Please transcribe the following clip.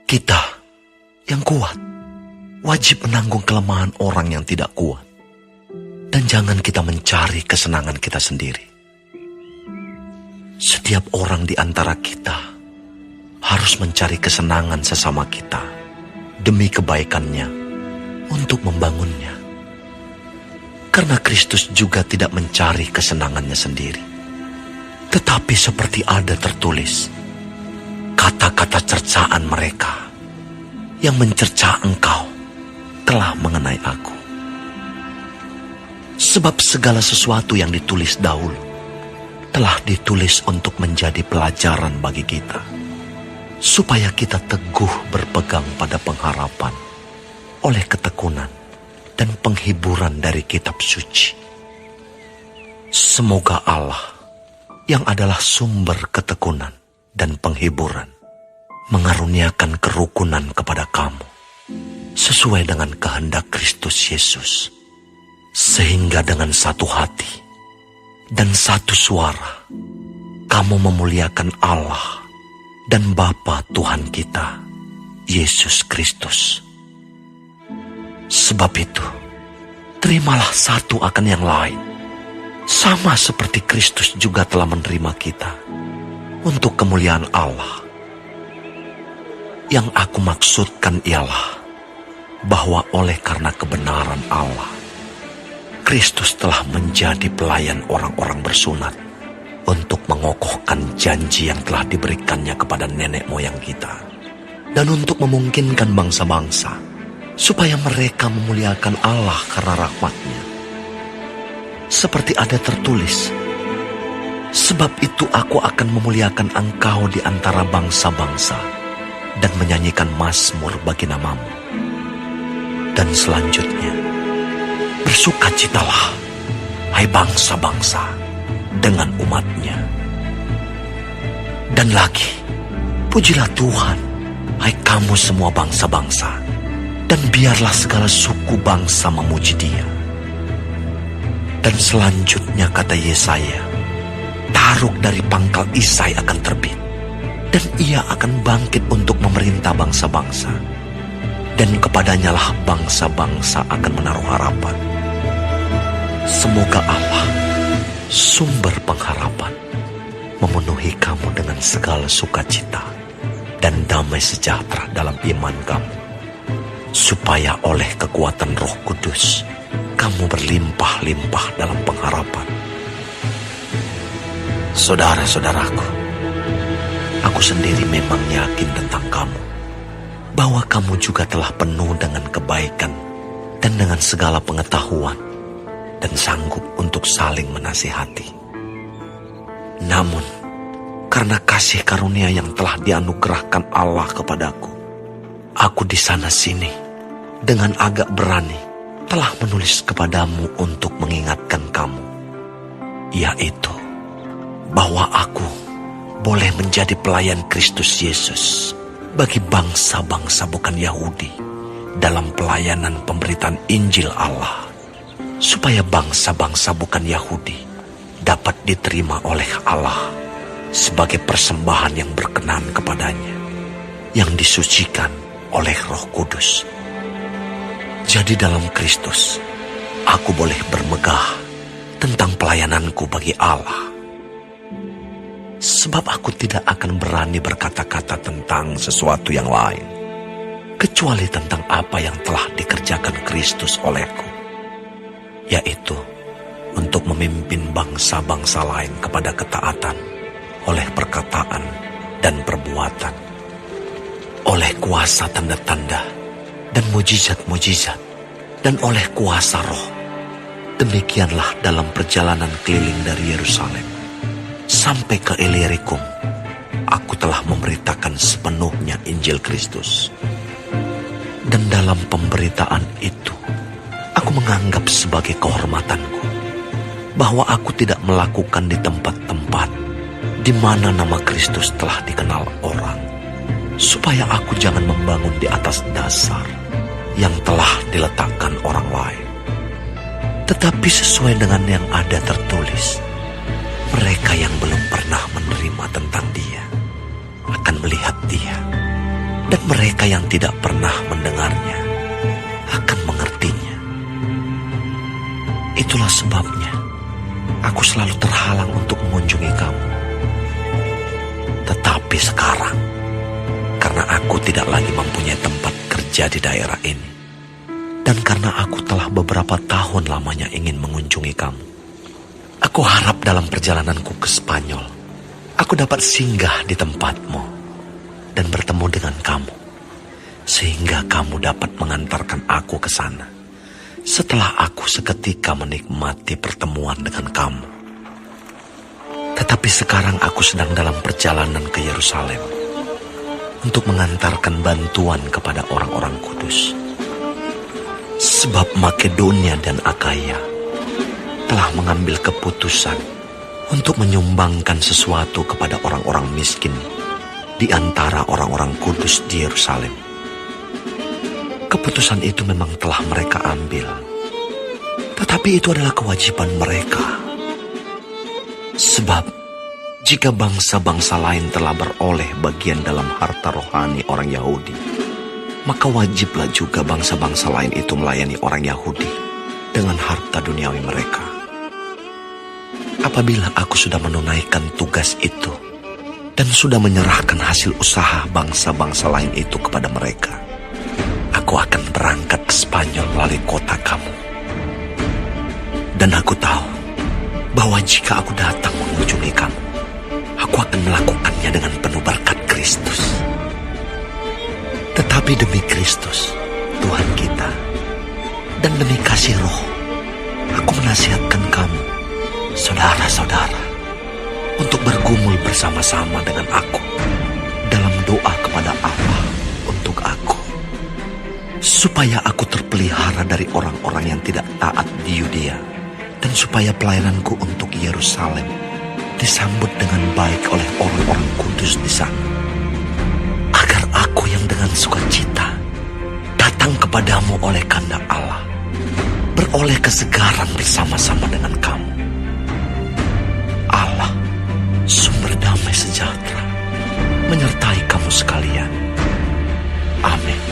Kita yang kuat wajib menanggung kelemahan orang yang tidak kuat. Dan jangan kita mencari kesenangan kita sendiri. Setiap orang di antara kita harus mencari kesenangan sesama kita demi kebaikannya untuk membangunnya. Karena Kristus juga tidak mencari kesenangannya sendiri. Tetapi seperti ada tertulis, kata-kata cercaan mereka yang mencerca engkau telah mengenai aku. Sebab segala sesuatu yang ditulis dahulu telah ditulis untuk menjadi pelajaran bagi kita, supaya kita teguh berpegang pada pengharapan oleh ketekunan dan penghiburan dari kitab suci. Semoga Allah yang adalah sumber ketekunan dan penghiburan mengaruniakan kerukunan kepada kamu sesuai dengan kehendak Kristus Yesus, sehingga dengan satu hati dan satu suara kamu memuliakan Allah dan Bapa Tuhan kita, Yesus Kristus. Sebab itu, terimalah satu akan yang lain, sama seperti Kristus juga telah menerima kita untuk kemuliaan Allah. Yang aku maksudkan ialah bahwa oleh karena kebenaran Allah, Kristus telah menjadi pelayan orang-orang bersunat untuk mengokohkan janji yang telah diberikannya kepada nenek moyang kita, dan untuk memungkinkan bangsa-bangsa supaya mereka memuliakan Allah karena rahmat-Nya. Seperti ada tertulis, sebab itu aku akan memuliakan engkau di antara bangsa-bangsa dan menyanyikan mazmur bagi namamu. Dan selanjutnya, bersukacitalah, hai bangsa-bangsa, dengan umat-Nya. Dan lagi, pujilah Tuhan, hai kamu semua bangsa-bangsa, dan biarlah segala suku bangsa memuji Dia. Dan selanjutnya kata Yesaya, Taruk dari pangkal Isai akan terbit, dan Ia akan bangkit untuk memerintah bangsa-bangsa. Dan kepadanya lah bangsa-bangsa akan menaruh harapan. Semoga Allah, sumber pengharapan, memenuhi kamu dengan segala sukacita dan damai sejahtera dalam iman kamu, supaya oleh kekuatan Roh Kudus kamu berlimpah-limpah dalam pengharapan. Saudara-saudaraku, aku sendiri memang yakin tentang kamu, bahwa kamu juga telah penuh dengan kebaikan dan dengan segala pengetahuan, dan sanggup untuk saling menasihati. Namun, karena kasih karunia yang telah dianugerahkan Allah kepadaku, aku di sana-sini dengan agak berani telah menulis kepadamu untuk mengingatkan kamu, yaitu bahwa aku boleh menjadi pelayan Kristus Yesus bagi bangsa-bangsa bukan Yahudi dalam pelayanan pemberitaan Injil Allah, supaya bangsa-bangsa bukan Yahudi dapat diterima oleh Allah sebagai persembahan yang berkenan kepadanya, yang disucikan oleh Roh Kudus. Jadi dalam Kristus, aku boleh bermegah tentang pelayananku bagi Allah. Sebab aku tidak akan berani berkata-kata tentang sesuatu yang lain, kecuali tentang apa yang telah dikerjakan Kristus olehku, yaitu untuk memimpin bangsa-bangsa lain kepada ketaatan oleh perkataan dan perbuatan, oleh kuasa tanda-tanda dan mujizat-mujizat, dan oleh kuasa Roh. Demikianlah dalam perjalanan keliling dari Yerusalem sampai ke Illyricum, aku telah memberitakan sepenuhnya Injil Kristus. Dan dalam pemberitaan itu, aku menganggap sebagai kehormatanku bahwa aku tidak melakukan di tempat-tempat di mana nama Kristus telah dikenal orang, supaya aku jangan membangun di atas dasar yang telah diletakkan orang lain. Tetapi sesuai dengan yang ada tertulis, mereka yang belum pernah menerima tentang Dia akan melihat Dia dan mereka yang tidak pernah mendengarnya akan mengertinya. Itulah sebabnya aku selalu terhalang untuk mengunjungi kamu. Tetapi sekarang, karena aku tidak lagi mempunyai tempat kerja di daerah ini, dan karena aku telah beberapa tahun lamanya ingin mengunjungi kamu, aku harap dalam perjalananku ke Spanyol, aku dapat singgah di tempatmu dan bertemu dengan kamu, sehingga kamu dapat mengantarkan aku ke sana setelah aku seketika menikmati pertemuan dengan kamu. Tetapi sekarang aku sedang dalam perjalanan ke Yerusalem untuk mengantarkan bantuan kepada orang-orang kudus. Sebab Makedonia dan Akaya telah mengambil keputusan untuk menyumbangkan sesuatu kepada orang-orang miskin di antara orang-orang kudus di Yerusalem. Keputusan itu memang telah mereka ambil, tetapi itu adalah kewajiban mereka. Sebab jika bangsa-bangsa lain telah beroleh bagian dalam harta rohani orang Yahudi, maka wajiblah juga bangsa-bangsa lain itu melayani orang Yahudi dengan harta duniawi mereka. Apabila aku sudah menunaikan tugas itu dan sudah menyerahkan hasil usaha bangsa-bangsa lain itu kepada mereka, aku akan berangkat ke Spanyol melalui kota kamu. Dan aku tahu bahwa jika aku datang mengunjungi kamu, aku akan melakukannya dengan penuh berkat Kristus. Tetapi demi Kristus, Tuhan kita, dan demi kasih Roh, aku menasihatkan kamu, saudara-saudara, untuk bergumul bersama-sama dengan aku dalam doa kepada Allah untuk aku, supaya aku terpelihara dari orang-orang yang tidak taat di Yudea, dan supaya pelayananku untuk Yerusalem disambut dengan baik oleh orang-orang kudus di sana, agar aku yang dengan sukacita datang kepadamu oleh kehendak Allah, beroleh kesegaran bersama-sama dengan kamu. Allah, sumber damai sejahtera, menyertai kamu sekalian. Amin.